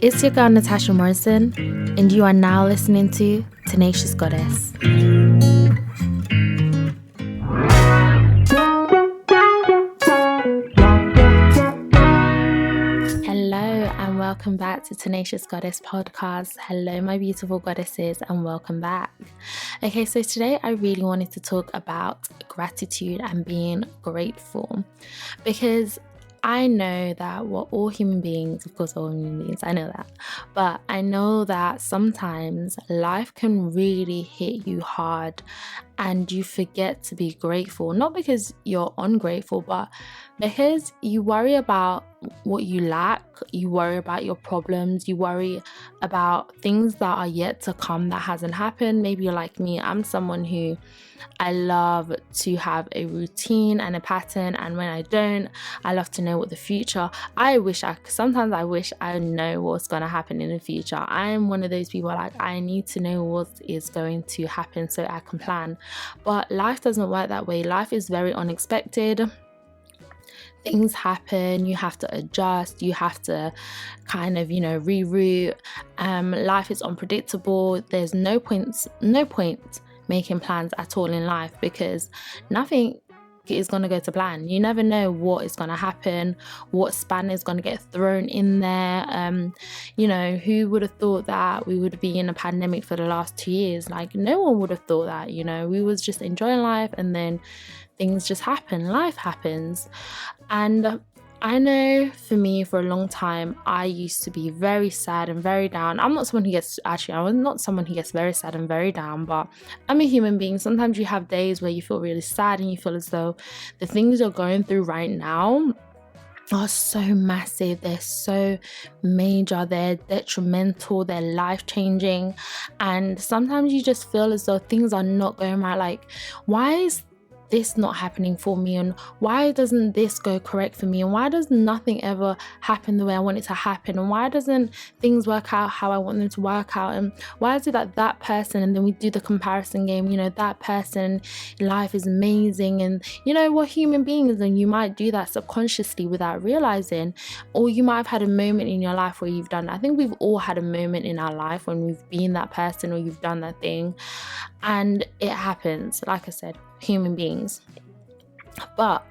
It's your girl Natasha Morrison, and you are now listening to Tenacious Goddess. Hello and welcome back to Tenacious Goddess podcast. Hello my beautiful goddesses and welcome back. Okay, so today I really wanted to talk about gratitude and being grateful, because I know that we're all human beings, of course, all human beings, I know that. But I know that sometimes life can really hit you hard and you forget to be grateful. Not because you're ungrateful, but because you worry about what you lack, you worry about your problems, you worry about things that are yet to come that hasn't happened. Maybe you're like me, I'm someone who I love to have a routine and a pattern, and when I don't, I love to know what the future. Sometimes I wish I know what's going to happen in the future. I am one of those people, like, I need to know what is going to happen so I can plan. But life doesn't work that way. Life is very unexpected. Things happen, you have to adjust, you have to kind of, reroute. Life is unpredictable. There's no point making plans at all in life, because nothing is going to go to plan. You never know what is going to happen, what span is going to get thrown in there. Who would have thought that we would be in a pandemic for the last 2 years? Like, no one would have thought that. We was just enjoying life, and then things just happen. Life happens. And I know for me, for a long time, I used to be very sad and very down. I'm not someone who gets very sad and very down, but I'm a human being. Sometimes you have days where you feel really sad and you feel as though the things you're going through right now are so massive, they're so major, they're detrimental, they're life-changing. And sometimes you just feel as though things are not going right. Like, why is this not happening for me, and why doesn't this go correct for me, and why does nothing ever happen the way I want it to happen, and why doesn't things work out how I want them to work out, and why is it that person, and then we do the comparison game, that person in life is amazing, and we're human beings, and you might do that subconsciously without realizing, or you might have had a moment in your life where you've done that. I think we've all had a moment in our life when we've been that person or you've done that thing, and it happens. Like I said, human beings. But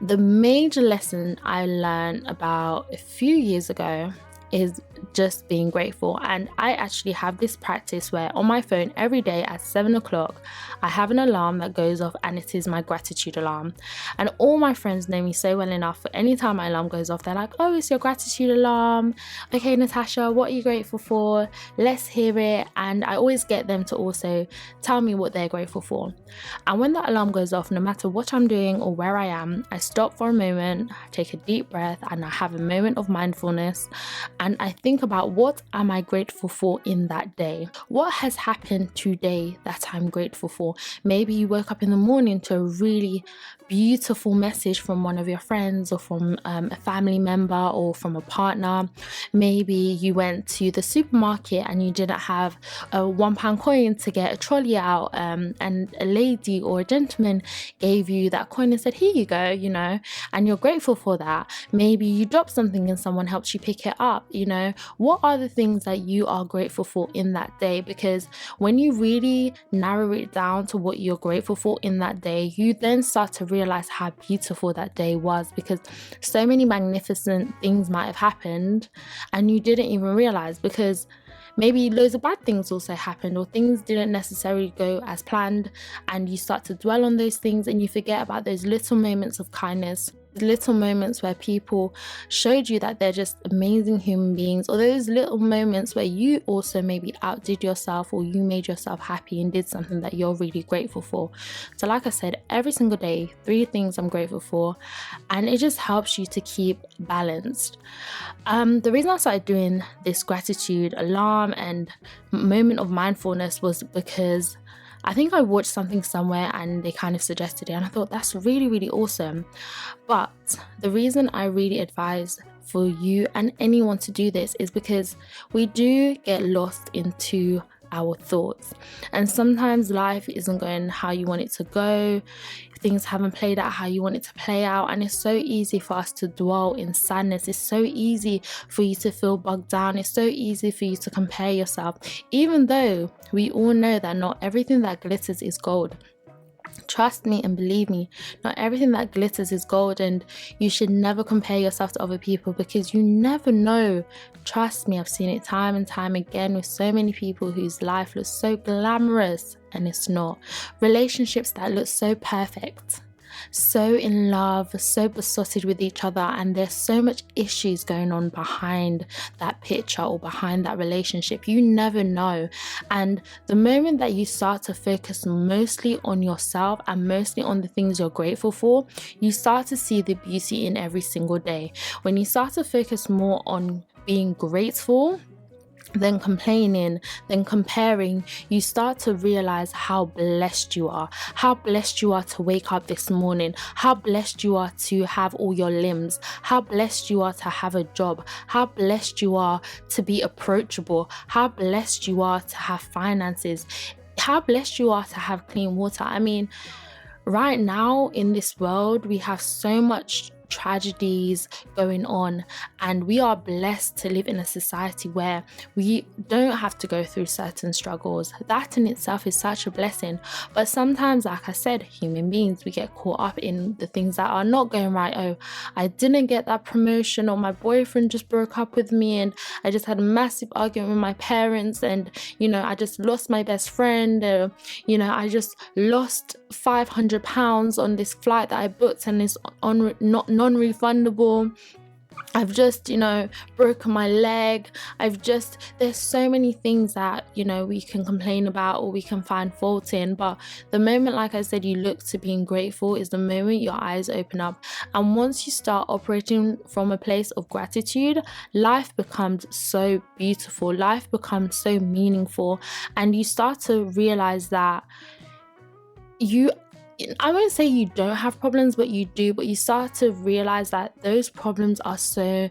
the major lesson I learned about a few years ago is just being grateful. And I actually have this practice where on my phone every day at 7 o'clock I have an alarm that goes off, and it is my gratitude alarm. And all my friends know me so well enough, for any time my alarm goes off, they're like, oh, it's your gratitude alarm. Okay, Natasha, what are you grateful for? Let's hear it. And I always get them to also tell me what they're grateful for. And when that alarm goes off, no matter what I'm doing or where I am, I stop for a moment, take a deep breath, and I have a moment of mindfulness, and I think about, what am I grateful for in that day? What has happened today that I'm grateful for? Maybe you woke up in the morning to a really beautiful message from one of your friends, or from a family member, or from a partner. Maybe you went to the supermarket and you didn't have a £1 coin to get a trolley out, and a lady or a gentleman gave you that coin and said, here you go, and you're grateful for that. Maybe you dropped something and someone helped you pick it up. What are the things that you are grateful for in that day? Because when you really narrow it down to what you're grateful for in that day, you then start to realize how beautiful that day was, because so many magnificent things might have happened and you didn't even realize, because maybe loads of bad things also happened, or things didn't necessarily go as planned, and you start to dwell on those things and you forget about those little moments of kindness, little moments where people showed you that they're just amazing human beings, or those little moments where you also maybe outdid yourself, or you made yourself happy and did something that you're really grateful for. So like I said, every single day, 3 things I'm grateful for, and it just helps you to keep balanced. The reason I started doing this gratitude alarm and moment of mindfulness was because I think I watched something somewhere and they kind of suggested it, and I thought that's really, really awesome. But the reason I really advise for you and anyone to do this is because we do get lost into our thoughts. And sometimes life isn't going how you want it to go. Things haven't played out how you want it to play out, and it's so easy for us to dwell in sadness. It's so easy for you to feel bogged down. It's so easy for you to compare yourself, even though we all know that not everything that glitters is gold. Trust me and believe me, not everything that glitters is gold, and you should never compare yourself to other people, because you never know. Trust me, I've seen it time and time again with so many people whose life looks so glamorous and it's not. Relationships that look so perfect, so in love, so besotted with each other, and there's so much issues going on behind that picture or behind that relationship. You never know. And the moment that you start to focus mostly on yourself and mostly on the things you're grateful for, you start to see the beauty in every single day. When you start to focus more on being grateful then complaining, then comparing, you start to realize how blessed you are to wake up this morning, how blessed you are to have all your limbs, how blessed you are to have a job, how blessed you are to be approachable, how blessed you are to have finances, how blessed you are to have clean water. I mean, right now in this world, we have so much tragedies going on, and we are blessed to live in a society where we don't have to go through certain struggles. That in itself is such a blessing. But sometimes, like I said, human beings, we get caught up in the things that are not going right. Oh, I didn't get that promotion, or my boyfriend just broke up with me, and I just had a massive argument with my parents, and I just lost my best friend, I just lost £500 on this flight that I booked and it's non-refundable. I've just, broken my leg. There's so many things that, we can complain about or we can find fault in. But the moment, like I said, you look to being grateful is the moment your eyes open up. And once you start operating from a place of gratitude, life becomes so beautiful. Life becomes so meaningful. And you start to realize that I won't say you don't have problems, but you do. But you start to realize that those problems are so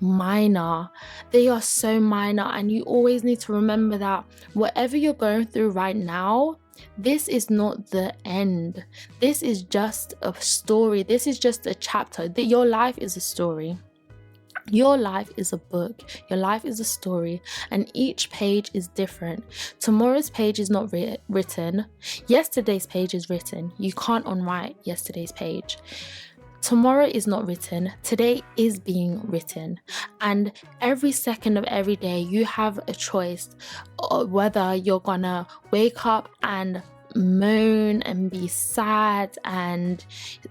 minor. They are so minor. And you always need to remember that whatever you're going through right now, this is not the end. This is just a story. This is just a chapter. Your life is a story. Your life is a book. Your life is a story, and each page is different. Tomorrow's page is not written. Yesterday's page is written. You can't unwrite yesterday's page. Tomorrow is not written. Today is being written. And every second of every day, you have a choice whether you're gonna wake up and moan and be sad and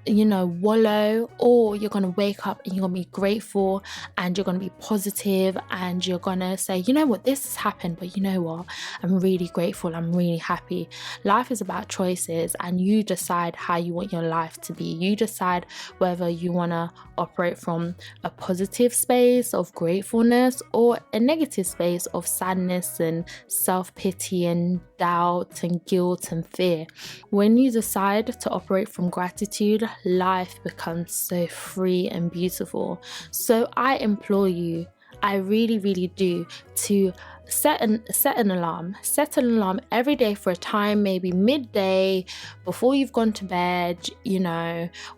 wallow, or you're gonna wake up and you're gonna be grateful and you're gonna be positive and you're gonna say, this has happened, but I'm really grateful, I'm really happy. Life is about choices, and you decide how you want your life to be. You decide whether you want to operate from a positive space of gratefulness or a negative space of sadness and self-pity and doubt and guilt and fear. When you decide to operate from gratitude, life becomes so free and beautiful. So I implore you, I really, really do, to set an alarm every day for a time, maybe midday before you've gone to bed,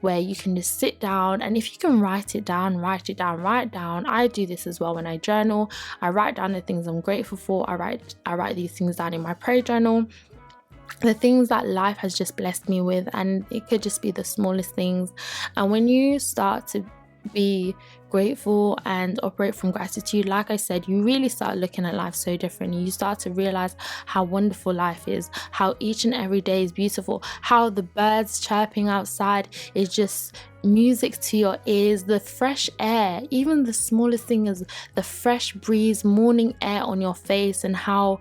where you can just sit down, and if you can write down. I do this as well when I journal. I write down the things I'm grateful for. I write these things down in my prayer journal, the things that life has just blessed me with, and it could just be the smallest things. And when you start to be grateful and operate from gratitude, like I said, you really start looking at life so differently. You start to realize how wonderful life is, how each and every day is beautiful, how the birds chirping outside is just music to your ears, the fresh air, even the smallest thing is the fresh breeze, morning air on your face, and how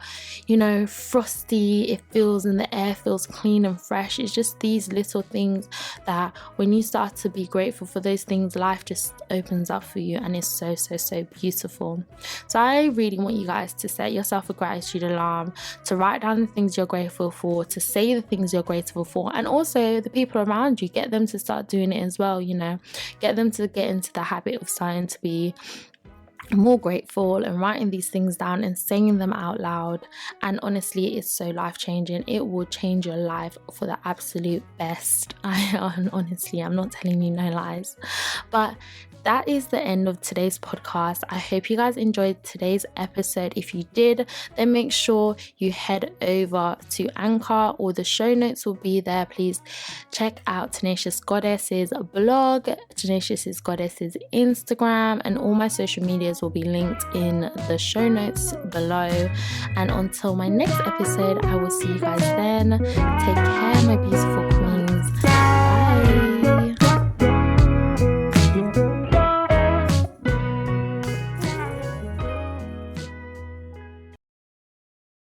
frosty it feels and the air feels clean and fresh. It's just these little things that when you start to be grateful for those things, life just opens up for you, and it's so, so, so beautiful. So I really want you guys to set yourself a gratitude alarm, to write down the things you're grateful for, to say the things you're grateful for, and also the people around you, get them to start doing it as well. Get them to get into the habit of starting to be more grateful and writing these things down and saying them out loud. And honestly, it's so life-changing. It will change your life for the absolute best. Honestly, I'm not telling you no lies. But that is the end of today's podcast. I hope you guys enjoyed today's episode. If you did, then make sure you head over to Anchor, or the show notes will be there. Please check out Tenacious Goddess's blog, Tenacious Goddess's Instagram, and all my social medias will be linked in the show notes below. And until my next episode, I will see you guys then. Take care, my beautiful queen.